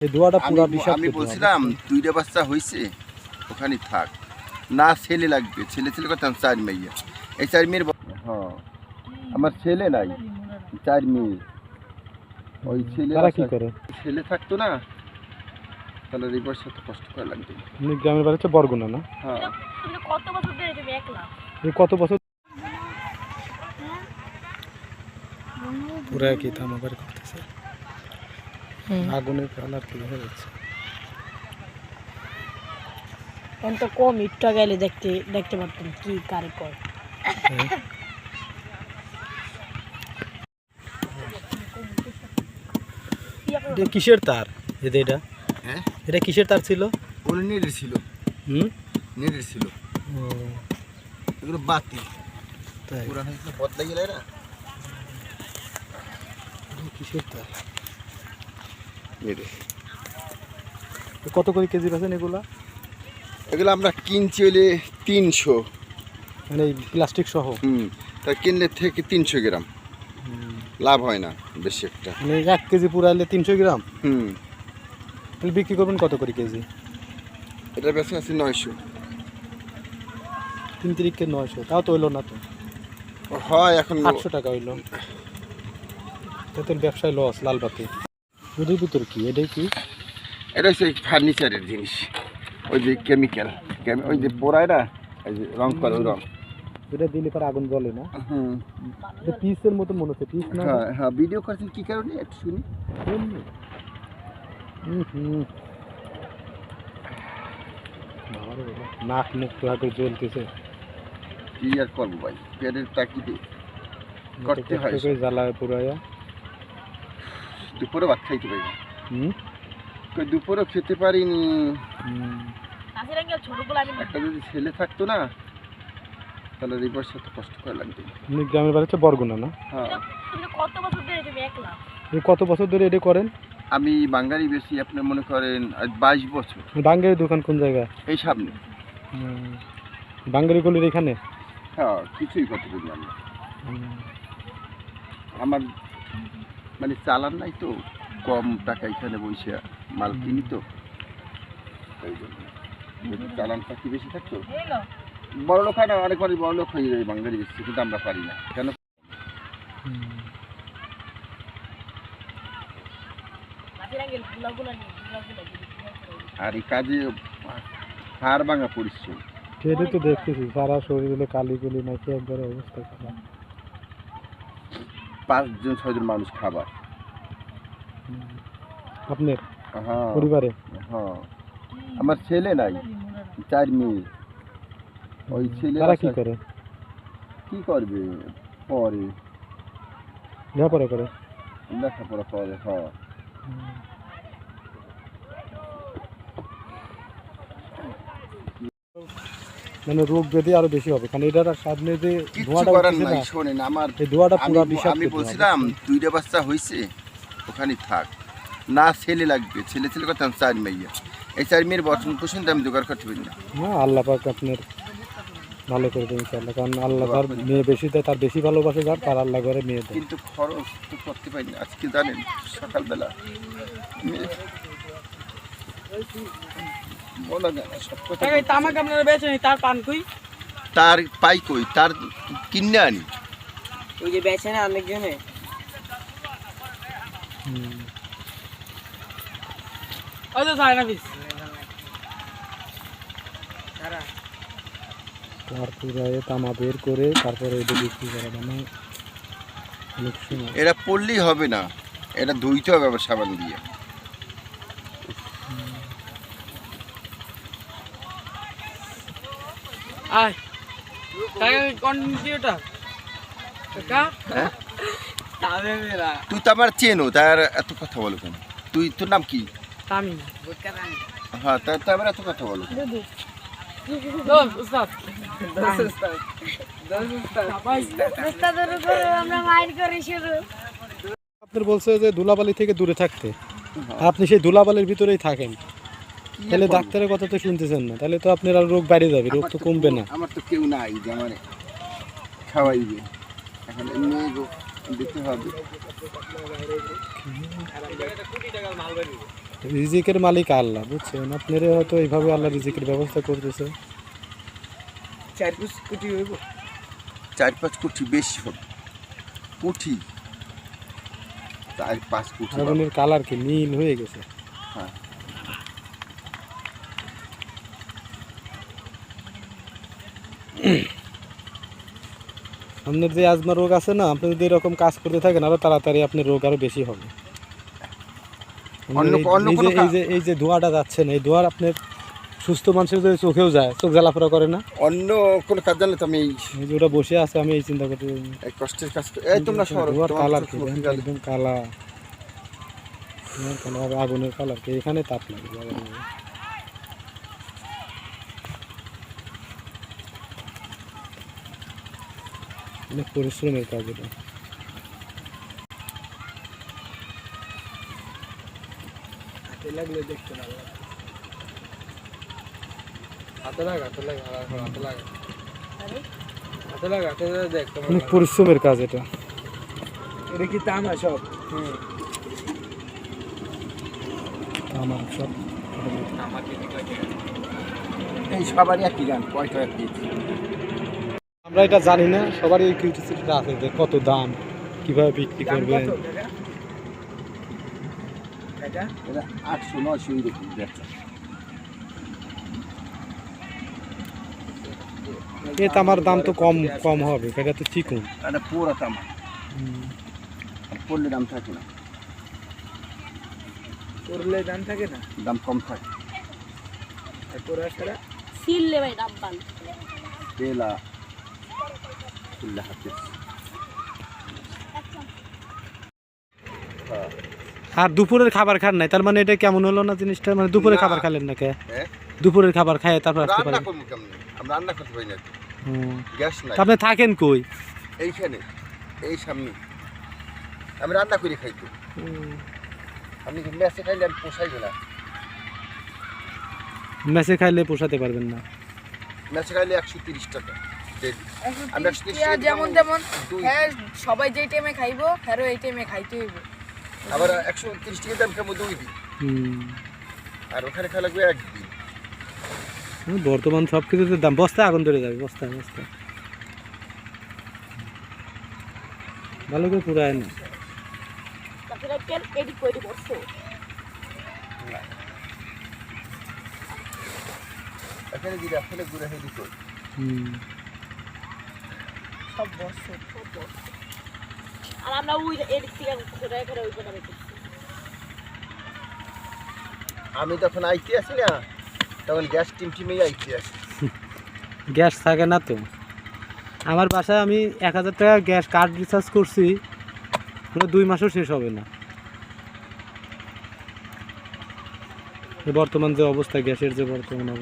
এই দোয়াটা পুরো বিষাক্ত। আমি বলছিলাম দুইটা বাচ্চা হয়েছে ওখানে থাক না, ছেলে লাগবে, ছেলে ছেলে করতাম 4 মেয়ে, এই 4 মেয়ের হ্যাঁ আমার ছেলে নাই, 4 মেয়ে, ওই ছেলে তারা কি করে? ছেলে থাকতো না তাহলে এই বয়সে তো কষ্ট করে লাগবে। গ্রামের বাড়ি হচ্ছে বরগুনা না? হ্যাঁ। কত বছর ধরে তুমি একলা? কত বছর পুরো কি তামাবার করতেছে, আগুনের কালার কি হয়ে যাচ্ছে। অন্ত কম ইটটা গেলে দেখতে পারতাম কি কারে কর। এটা কিসের তার? এটা হ্যাঁ এটা কিসের তার ছিল? ওগুলো নেটের ছিল। নেটের ছিল এগুলো বাতি, তাই পুরান হয়েছে বদলে গেলে না। কিসের তার? কত করে কেজি বেছেন এগুলা? এগুলো আমরা কিনছি হলে 300, মানে এই প্লাস্টিক সহ। তা কিনলে থেকে 300 গ্রাম, লাভ হয় না বেশি একটা। মানে 1 কেজি পুরাইলে 300 গ্রাম। তাহলে বিক্রি করবেন কত করে কেজি? এটা বেশি আছে 900। 3 তিরিকে 900, তাও তো হইলো না তো। হয় এখন 800 টাকা হইলো। তাতে ব্যবসায় লস। লালবাতি ওদের ভিতর কি? এটাই কি? এটা হচ্ছে ফার্নিচারের জিনিস, ওই যে কেমিক্যাল, ওই যে পোড়ায় না, ওই যে রং করে ওই রং। এটা দিলে পরে আগুন জ্বলে না? এটা পিসের মতো মনে হচ্ছে। পিস না? হ্যাঁ হ্যাঁ। ভিডিও করছেন কি কারণে একটু শুনি। নাক মুখ তো হাতে জ্বলতেছে। কি আর করবো ভাই, পেটের তাকিতে করতে হয়। জ্বালায় পুরাইয়া দুপুরে ভাত খাইতে পারি না। দুপুরে খেতে পারিনি। একটা যদি ছেলে থাকতো না তাহলে এই বয়সে তো কষ্ট করে লাগবে। গ্রামের বাড়ি হচ্ছে বরগুনা না? হ্যাঁ। কত বছর ধরে তুমি একলা? কত বছর ধরে এটা করেন? আমি বাঙালি বেশি, আপনি মনে করেন 22 বছর। বাঙ্গালির দোকান কোন জায়গায়? এই সামনে। বাঙ্গালি গলির এখানে? হ্যাঁ, কিছুই করতে পারি না আমরা। আমার মানে চালান নাই তো, কম টাকা এখানে বসে মাল কিনি তো, এই জন্য যদি চালানটা কি বেশি থাকতো বড় লোক হয় না, অনেকবারই বড় লোক হয়ে যায় বাঙালি বেশি, কিন্তু আমরা পারি না কেন। আর এই কাজে হাড় ভাঙা পরিশ্রম। সেটাই তো দেখতেছি, সারা শরীরে কালি গুলি নাকি একবারে অবস্থা খারাপ। 5 জন 6 জন মানুষ খাবার আপনার হ্যাঁ পরিবারে? হ্যাঁ আমার ছেলে নাই, 4 মেয়ে, ওই ছেলে তারা কি করে? কি করবে পরে লেখাপড়া করে? লেখাপড়া করে। হ্যাঁ মানে রোগ ব্যাধি আরো বেশি হবে, কারণ এটার সামনে যে ধোঁয়াটা করার নাই। শোনেন আমার, এই ধোঁয়াটা পুরো বিষাক্ত। আমি বলছিলাম দুইটা বাচ্চা হয়েছে ওখানে থাক না, ছেলে লাগবে, ছেলে ছেলে করতাম 4 মেয়ে, এই 4 মেয়ের বর্তমান পোষণ আমি জোগাড় করতে পারি না। না, আল্লাহ পাক আপনার ভালো করে দেন ইনশাআল্লাহ, কারণ আল্লাহ তার মেয়ে বেশি দেয়, তার বেশি ভালোবাসে যার, তার আল্লাহ করে মেয়ে দেয়। কিন্তু খরচ তো করতে পারি না। আজকে জানেন সকালবেলা বলা যায় না সব কথা, তামাক আপনারা বেচেন, তার পান কই? তার পাই কই, তার কিনে আনি। ওই যে বেচে না অনেকজনে। ওই তো যায় না পিস। তারপরে তামা বের করে তারপরে এটা বিক্রি করা, মানে অনেক সময় এটা পড়লেই হবে না, এটা ধুইতে হবে আবার সাবান দিয়ে। আয় কন্টিনিউটা কাকা হ্যাঁ তাবে মেরা তুই তো আমার চেনো, তার এত কথা বলো কেন? তোর নাম কি? তামিম বুটকা তামিম। হ্যাঁ তার আবার এত কথা বলো। দোস্ত উস্তাদ উস্তাদের উপরে আমরা মাইর করি শুরু। আপনার বলছে যে ধুলাবালি থেকে দূরে থাকতে, আপনি সেই ধুলাবালির ভিতরেই থাকেন, তাহলে ডাক্তারের কথা তো শুনতেছেন না, তাহলে তো আপনার আর রোগ বেড়ে যাবে, রোগ তো কমবে না। আমার তো কেউ নাই যে আমার খাওয়াইবে, এখন এমনি দিতে হবে। রিজিকের মালিক আল্লাহ, বুঝছেন? আপনারা হয়তো এইভাবে আল্লাহ রিজিকের ব্যবস্থা করতেছে। 4-5 কোটি হইব। 4-5 কোটি বেশি হবে, কোটি 4-5 কোটি হবে। আগুনের কালার কি নীল হয়ে গেছে? হ্যাঁ আপনার যে আজমা রোগ আছে না, আপনি যদি এরকম কাজ করতে থাকেন আরো তাড়াতাড়ি আপনার রোগ আরো বেশি হবে। অন্য কোনো এই যে ধোঁয়াটা যাচ্ছে না, এই ধোঁয়ার আপনার সুস্থ মানুষের যদি চোখেও যায়, চোখ জ্বালাফোড়া করে না? অন্য কোনো কাজ জানলে তো আমি এই যে ওটা বসে আছে, আমি এই চিন্তা করতে এই কষ্টের কাজ এই তোমরা সরো, ধোঁয়ার তোমার কালার চোখ কি মুখ দেখেন, গেলে। একদম কালা। ধোঁয়ার কালার, আগুনের কালার কি, এখানে তাপ লাগে আগুনের। অনেক পরিশ্রমের কাজ এটা। হাতে লাগলে দেখতে ভালো লাগে। হাতে লাগা, হাতে লাগা, হাতে লাগা। হাতে লাগা, হাতে লাগা দেখ তোমার। অনেক পরিশ্রমের কাজ এটা। এটা কি তামা সব? আমার সব আমার কি লাগে? এই সবারই একই গান, পয়সা একই। আমরা এটা জানি না, সবারই এই কিউরিসিটিটা আছে যে কত দাম, কিভাবে বিক্রি দাম করবেন। কত টাকা? এটা এটা 800-900 এরকম বেচা। এ তামার দাম তো কম কম হবে, এটা তো চিকুন। এটা পুরো তামা, আর পড়লে দাম থাকে না, করলে দাম থাকে না। দাম কম থাকে। আর কোরা ছাড়া সিললে ভাই ডাব্বান। তেলা খুললে হাতে। আর দুপুরের খাবার খান নাই, তার মানে এটা কেমন হলো না জিনিসটা? মানে দুপুরে না। খাবার খেলেন না কে? হ্যাঁ? দুপুরের খাবার খায় তারপর আসতে রান্না পারেন? করবো কেমনি? আমরা রান্না করতে পারি না, হুম। গ্যাস নাই। তা আপনি থাকেন কই? এইখানে, এই সামনে আমি রান্না করে খাই তো। আপনি কি মেসে খাইলে আমি পোষাইবে না। মেসে খাইলে পোষাতে পারবেন না। মেসে খাইলে 130 টাকা daily। আমি 130 টিয়া টাকা যেমন দিলাম, তেমন দুই। হ্যাঁ সবাই যেই টাইমে খাইবো হ্যারো এই টাইমে খাইতে হইব। আবার 130 টাকা দাম খাবো 2 দিন, হুম। আর ওখানে খাওয়া লাগবে 1 দিন। বর্তমান সব কিছুতে দাম, বস্তায় আগুন ধরে যাবে, বস্তায় বস্তায়। ভালো করে পুরায় না। তাছাড়া কেন এডিট করে বসছো? এখানে দিলে আসলে ঘুরে হয়ে দিত। হুম। সব বসছো, সব বসছো। আর আমরা ওই এডিট থেকে ঘুরে ঘুরে ওই কথা বলছি। আমি যখন আইতে আসি না, তখন গ্যাস টিমটিমেই আইতে আসি। গ্যাস থাকে না তো। আমার বাসায় আমি 1000 টাকা গ্যাস কার্ড রিচার্জ করছি, পুরো 2 মাসও শেষ হবে না। বর্তমান যে অবস্থা, গ্যাসের যে বর্তমান অবস্থা।